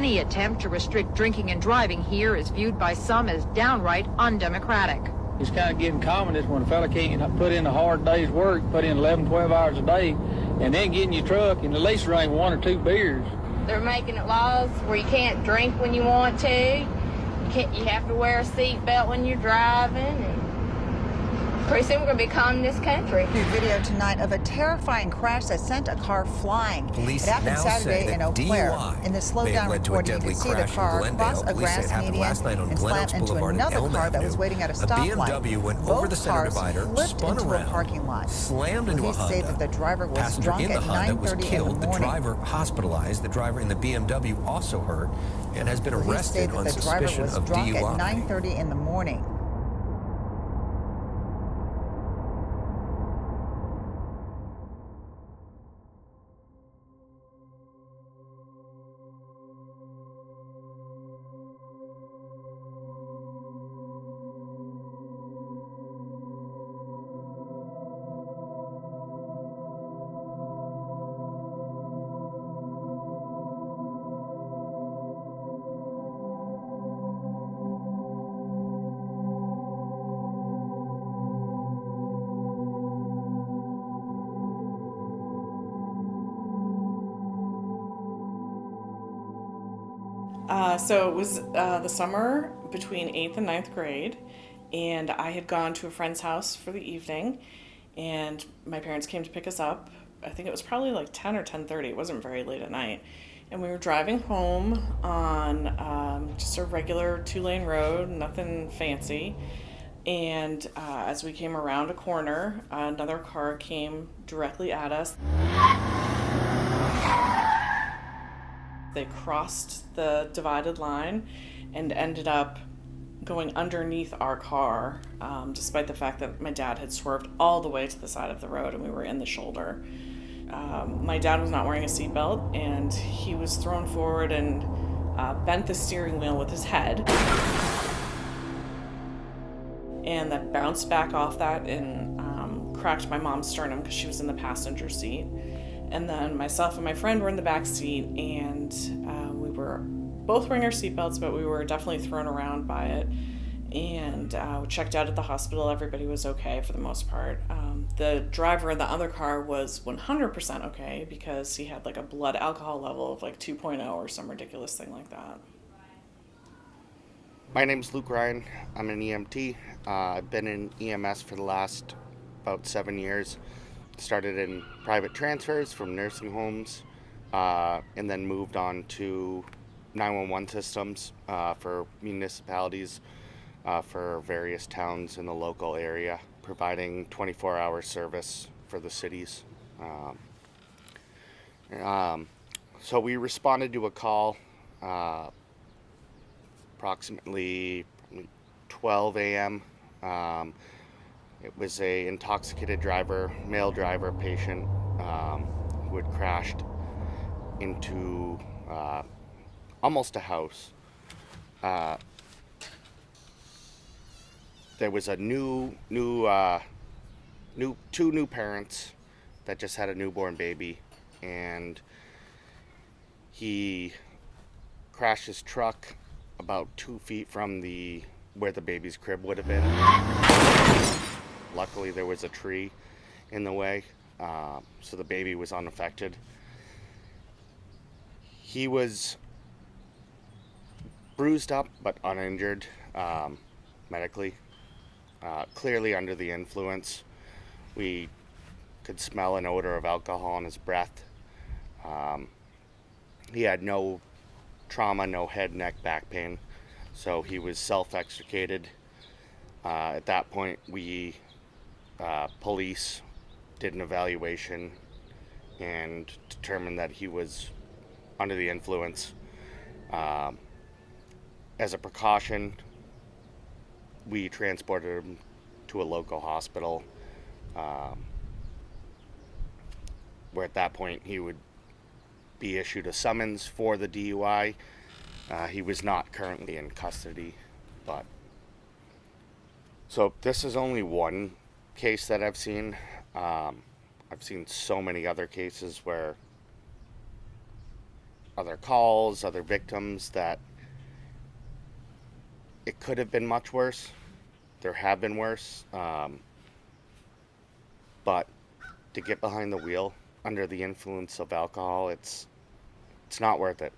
Any attempt to restrict drinking and driving here is viewed by some as downright undemocratic. It's kind of getting common is when a fella can't put in a hard day's work, put in 11, 12 hours a day, and then get in your truck and at least drink 1 or 2 beers. They're making it laws where you can't drink when you want to. You have to wear a seatbelt when you're driving. And pretty soon we're going to be calling this country. New video tonight of a terrifying crash that sent a car flying. Police it happened now Saturday say in that Eau Claire. DUI In the slowdown led to a reporting, you deadly can see the crash in car Glendale. cross a Police say it grass happened median last night on and slam Glen Oaks into Boulevard and another Elm car that Avenue. was waiting at a A stoplight. BMW went Both over the center cars divider, flipped spun into around, a parking lot. slammed into a Police say Honda. that the driver was Passenger drunk in the at Honda was 9:30 in the killed. The morning. driver hospitalized. The driver in the BMW also hurt and has been Police say arrested that on the driver suspicion was of drunk DUI. at 9:30 in the morning. So it was the summer between 8th and 9th grade, and I had gone to a friend's house for the evening, and my parents came to pick us up. I think it was probably like 10 or 10:30. It wasn't very late at night. And we were driving home on just a regular 2-lane road, nothing fancy. And as we came around a corner, another car came directly at us. They crossed the divided line and ended up going underneath our car, despite the fact that my dad had swerved all the way to the side of the road and we were in the shoulder. My dad was not wearing a seatbelt, and he was thrown forward and bent the steering wheel with his head. And that bounced back off that and cracked my mom's sternum because she was in the passenger seat. And then myself and my friend were in the back seat, and we were both wearing our seatbelts, but we were definitely thrown around by it. And we checked out at the hospital. Everybody was okay for the most part. The driver in the other car was 100% okay because he had like a blood alcohol level of like 2.0 or some ridiculous thing like that. My name's Luke Ryan. I'm an EMT. I've been in EMS for the last about 7 years. Started in private transfers from nursing homes, and then moved on to 911 systems for municipalities, for various towns in the local area, providing 24-hour service for the cities. So we responded to a call approximately 12 a.m. It was a intoxicated driver, male driver patient, who had crashed into almost a house. There was a two new parents that just had a newborn baby, and he crashed his truck about 2 feet from where the baby's crib would have been. Luckily, there was a tree in the way, so the baby was unaffected. He was bruised up but uninjured medically, clearly under the influence. We could smell an odor of alcohol in his breath. He had no trauma, no head, neck, back pain, so he was self-extricated. At that point, police did an evaluation and determined that he was under the influence. As a precaution, we transported him to a local hospital, where at that point he would be issued a summons for the DUI. He was not currently in custody, but so this is only one case that I've seen. I've seen so many other cases where other calls, other victims, that it could have been much worse. There have been worse. But to get behind the wheel under the influence of alcohol, it's not worth it.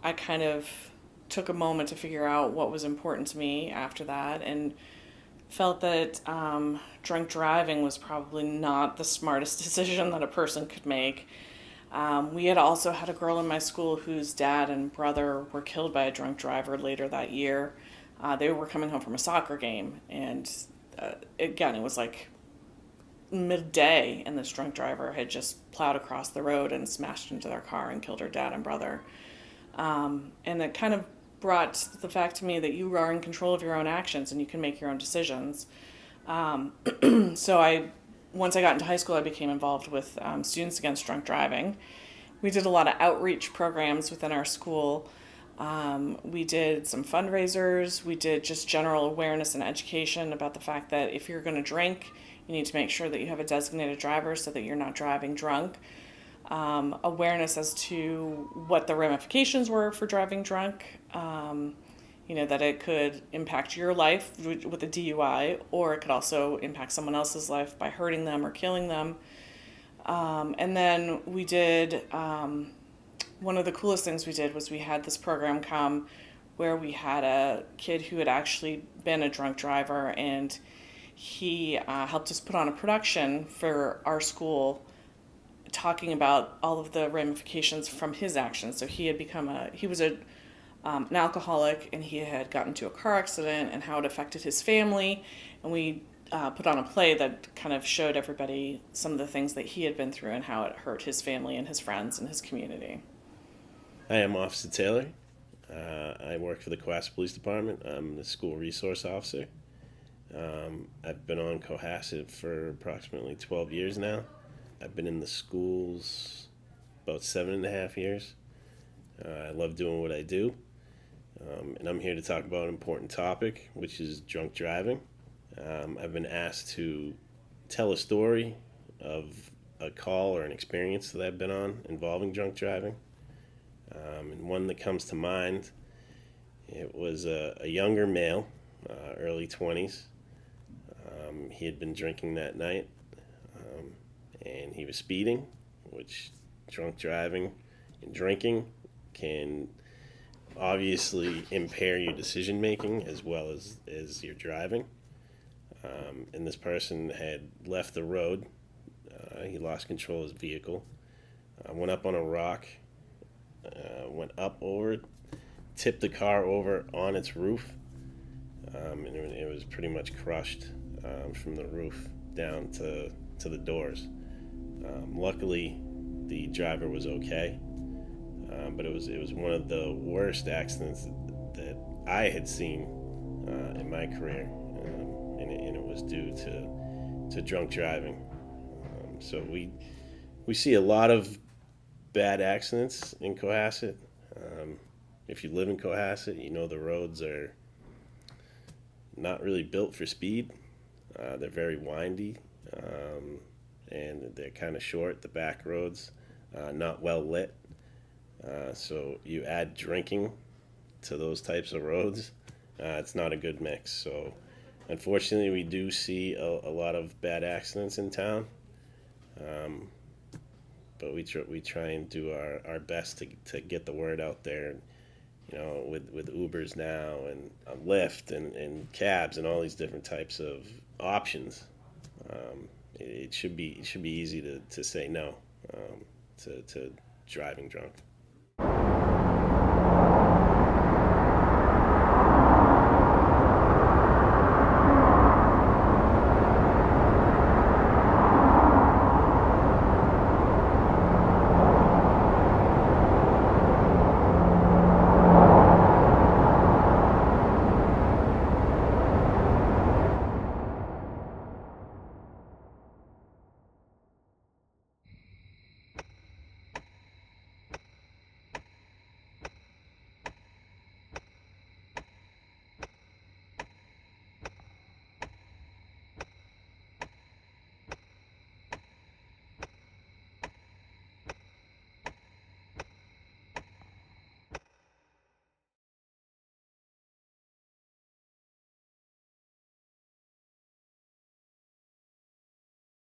I kind of took a moment to figure out what was important to me after that, and felt that drunk driving was probably not the smartest decision that a person could make. We had also had a girl in my school whose dad and brother were killed by a drunk driver later that year. They were coming home from a soccer game, and again, it was like midday, and this drunk driver had just plowed across the road and smashed into their car and killed her dad and brother. And it kind of brought the fact to me that you are in control of your own actions and you can make your own decisions. So once I got into high school, I became involved with Students Against Drunk Driving. We did a lot of outreach programs within our school. We did some fundraisers. We did just general awareness and education about the fact that if you're going to drink, you need to make sure that you have a designated driver so that you're not driving drunk. Awareness as to what the ramifications were for driving drunk, that it could impact your life with a DUI, or it could also impact someone else's life by hurting them or killing them. And then we did, one of the coolest things we did was we had this program come where we had a kid who had actually been a drunk driver, and he helped us put on a production for our school talking about all of the ramifications from his actions. So he was an alcoholic, and he had gotten into a car accident and how it affected his family. And we put on a play that kind of showed everybody some of the things that he had been through and how it hurt his family and his friends and his community. Hi, I'm Officer Taylor. I work for the Cohasset Police Department. I'm the school resource officer. I've been on Cohasset for approximately 12 years now. I've been in the schools about 7.5 years. I love doing what I do. And I'm here to talk about an important topic, which is drunk driving. I've been asked to tell a story of a call or an experience that I've been on involving drunk driving. And one that comes to mind, it was a younger male, early 20s. He had been drinking that night. And he was speeding, which drunk driving and drinking can obviously impair your decision making as well as your driving. And this person had left the road. He lost control of his vehicle, went up on a rock, went up over it, tipped the car over on its roof, and it was pretty much crushed from the roof down to the doors. Luckily, the driver was okay, but it was one of the worst accidents that I had seen in my career, and it was due to drunk driving. So we see a lot of bad accidents in Cohasset. If you live in Cohasset, you know the roads are not really built for speed. They're very windy. And they're kind of short, the back roads, not well lit. So you add drinking to those types of roads, it's not a good mix. So unfortunately, we do see a lot of bad accidents in town. But we try and do our best to get the word out there, with Ubers now and Lyft and cabs and all these different types of options. It should be easy to say no to driving drunk.